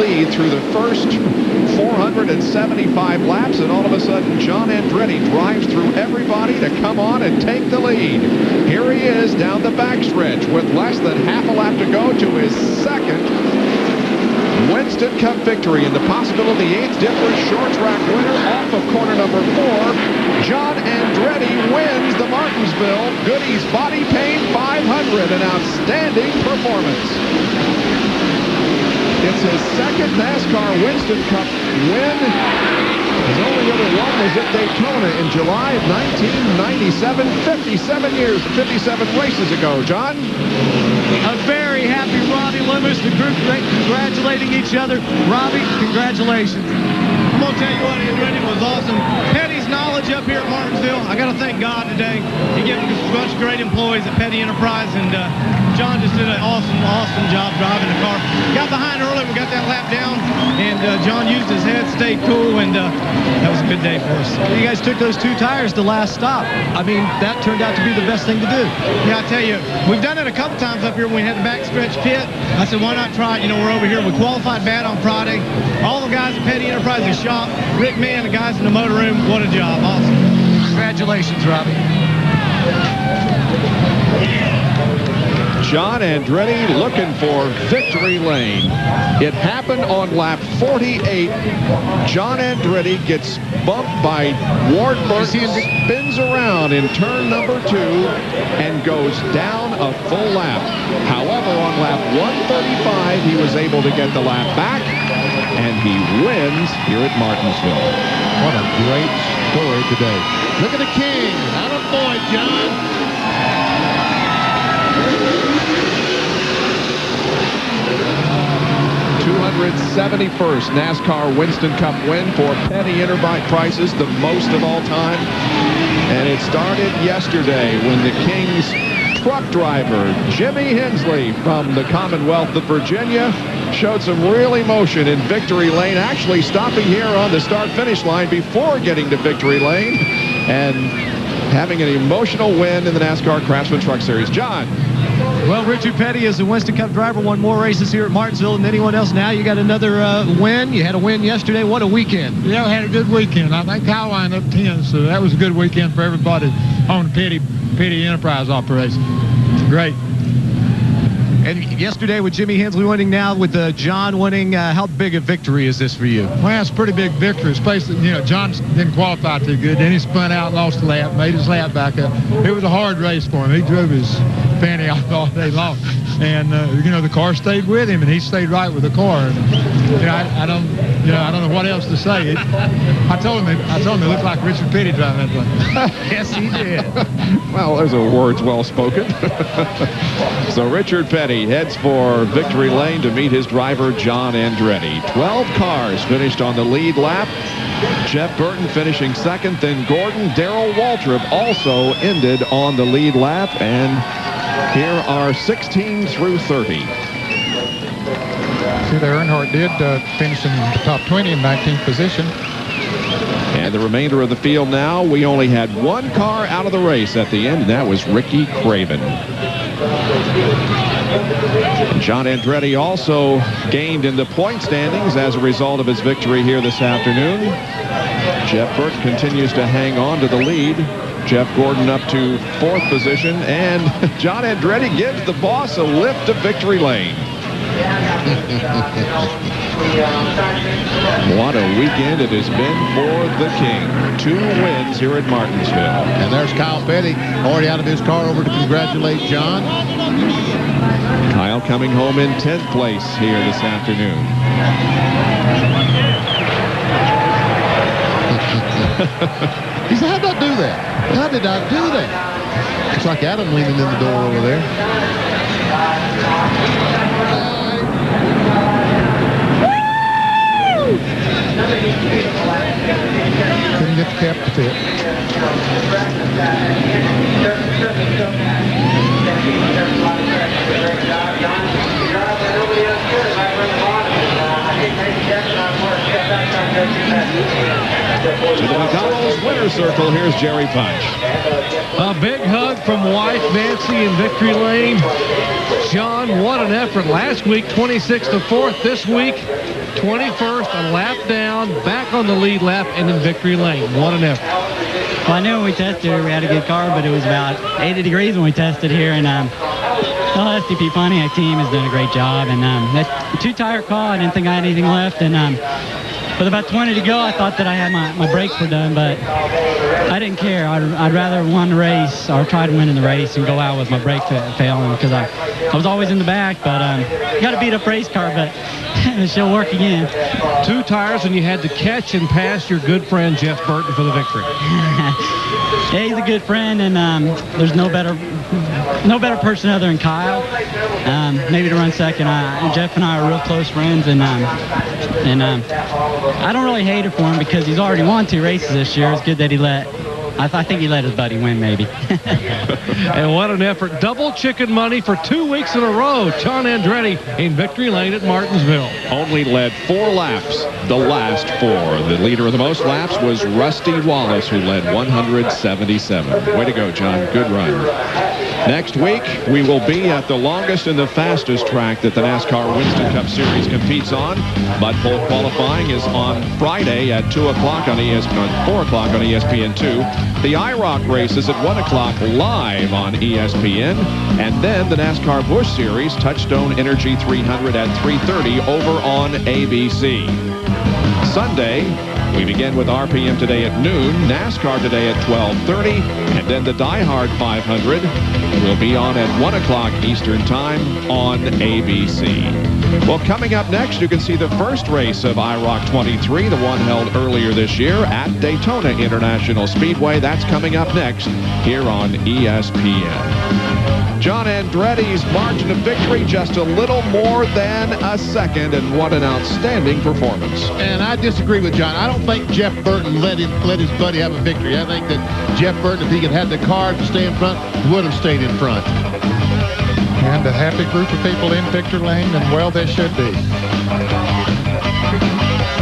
lead through the first 475 laps, and all of a sudden John Andretti drives through everybody to come on and take the lead. Here he is down the backstretch with less than half a lap to go to his second Winston Cup victory, and the possibility 8th different short track winner off of corner number 4. John Andretti wins the Martinsville Goody's Body Paint 500, an outstanding performance. It's his second NASCAR Winston Cup win. His only other one was at Daytona in July of 1997, 57 years, 57 races ago. John? A very happy Robbie Loomis, the group congratulating each other. Robbie, congratulations. I'm going to tell you what, Andretti was awesome. Petty's knowledge up here at Martinsville, I got to thank God today. He gave us a bunch of great employees at Petty Enterprise, and John just did an awesome job driving the car. Got behind early, we got that lap down, and John used his head, stayed cool, and that was a good day for us. You guys took those 2 tires the last stop. I mean, that turned out to be the best thing to do. Yeah, I tell you, we've done it a couple times up here when we had the backstretch pit. I said, why not try it? You know, we're over here. We qualified bad on Friday. All the guys at Petty Enterprises shop, Rick Mann, the guys in the motor room, what a job. Awesome. Congratulations, Robbie. John Andretti looking for victory lane. It happened on lap 48. John Andretti gets bumped by Ward Burton, spins around in turn number 2, and goes down a full lap. However, on lap 135, he was able to get the lap back, and he wins here at Martinsville. What a great story today. Look at the king. Attaboy, John. 271st NASCAR Winston Cup win for Petty Enterprises, the most of all time. And it started yesterday when the King's truck driver, Jimmy Hensley from the Commonwealth of Virginia, showed some real emotion in victory lane, actually stopping here on the start-finish line before getting to victory lane and having an emotional win in the NASCAR Craftsman Truck Series. John? Well, Richard Petty is a Winston Cup driver, won more races here at Martinsville than anyone else. Now you got another win. You had a win yesterday. What a weekend. Yeah, we had a good weekend. I think Kyle lined up 10, so that was a good weekend for everybody on the Petty Enterprise operation. Great. And yesterday with Jimmy Hensley winning, now with John winning, how big a victory is this for you? Well, it's a pretty big victory, especially, you know, John didn't qualify too good. Then he spun out, lost a lap, made his lap back up. It was a hard race for him. He drove his fanny off all day long. And, you know, the car stayed with him, and he stayed right with the car. And, you know, I don't know what else to say. I told him it looked like Richard Petty driving that thing. Yes, he did. Well, those are words well spoken. So Richard Petty heads for victory lane to meet his driver, John Andretti. 12 cars finished on the lead lap. Jeff Burton finishing second, then Gordon. Darrell Waltrip also ended on the lead lap, and here are 16 through 30. See there, Earnhardt did finish in the top 20 in 19th position. And the remainder of the field now, we only had one car out of the race at the end, and that was Ricky Craven. John Andretti also gained in the point standings as a result of his victory here this afternoon. Jeff Burton continues to hang on to the lead. Jeff Gordon up to 4th position, and John Andretti gives the boss a lift to victory lane. What a weekend it has been for the King. 2 wins here at Martinsville. And there's Kyle Petty already out of his car over to congratulate John. Kyle coming home in 10th place here this afternoon. He said, how did I do that? How did I do that? Looks like Adam leaning in the door over there. Couldn't get the cap to fit. To the McDonald's winner's circle, here's Jerry Punch. A big hug from wife Nancy in Victory Lane. John, what an effort. Last week, 26th to 4th. This week, 21st, a lap down, back on the lead lap, and in Victory Lane. What an effort. Well, I knew when we tested we had a good car, but it was about 80 degrees when we tested here, and the STP Pontiac team has done a great job. And that two-tire call, I didn't think I had anything left, and with about 20 to go, I thought that I had my brakes were done, but I didn't care. I'd rather won the race or try to win in the race and go out with my brake failing, because I was always in the back, but got to beat up race car, but she'll work again. 2 tires, and you had to catch and pass your good friend Jeff Burton for the victory. Yeah, he's a good friend, and there's no better person other than Kyle. Maybe to run second. Jeff and I are real close friends, and I don't really hate it for him because he's already won 2 races this year. It's good that I think he let his buddy win, maybe. And what an effort. Double chicken money for 2 weeks in a row. John Andretti in Victory Lane at Martinsville. Only led 4 laps, the last 4. The leader of the most laps was Rusty Wallace, who led 177. Way to go, John. Good run. Next week, we will be at the longest and the fastest track that the NASCAR Winston Cup Series competes on. Mudpole qualifying is on Friday at 2 o'clock on ESPN, 4 o'clock on ESPN2. The IROC race is at 1 o'clock live on ESPN. And then the NASCAR Busch Series Touchstone Energy 300 at 3:30 over on ABC. Sunday, we begin with RPM today at noon, NASCAR today at 12:30, and then the Die Hard 500 will be on at 1 o'clock Eastern Time on ABC. Well, coming up next, you can see the first race of IROC 23, the one held earlier this year at Daytona International Speedway. That's coming up next here on ESPN. John Andretti's margin of victory just a little more than a second, and what an outstanding performance. And I disagree with John. I don't think Jeff Burton let his buddy have a victory. I think that Jeff Burton, if he could have the car to stay in front, would have stayed in front. And a happy group of people in Victory Lane, and well, they should be.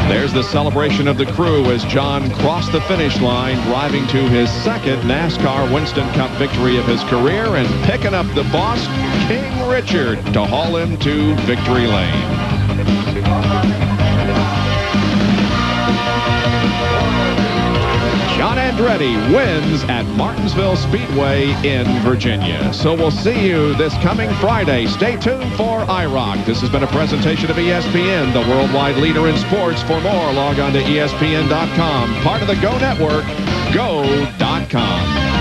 There's the celebration of the crew as John crossed the finish line, driving to his second NASCAR Winston Cup victory of his career and picking up the boss, King Richard, to haul him to Victory Lane. John Andretti wins at Martinsville Speedway in Virginia. So we'll see you this coming Friday. Stay tuned for IROC. This has been a presentation of ESPN, the worldwide leader in sports. For more, log on to ESPN.com. Part of the Go Network, go.com.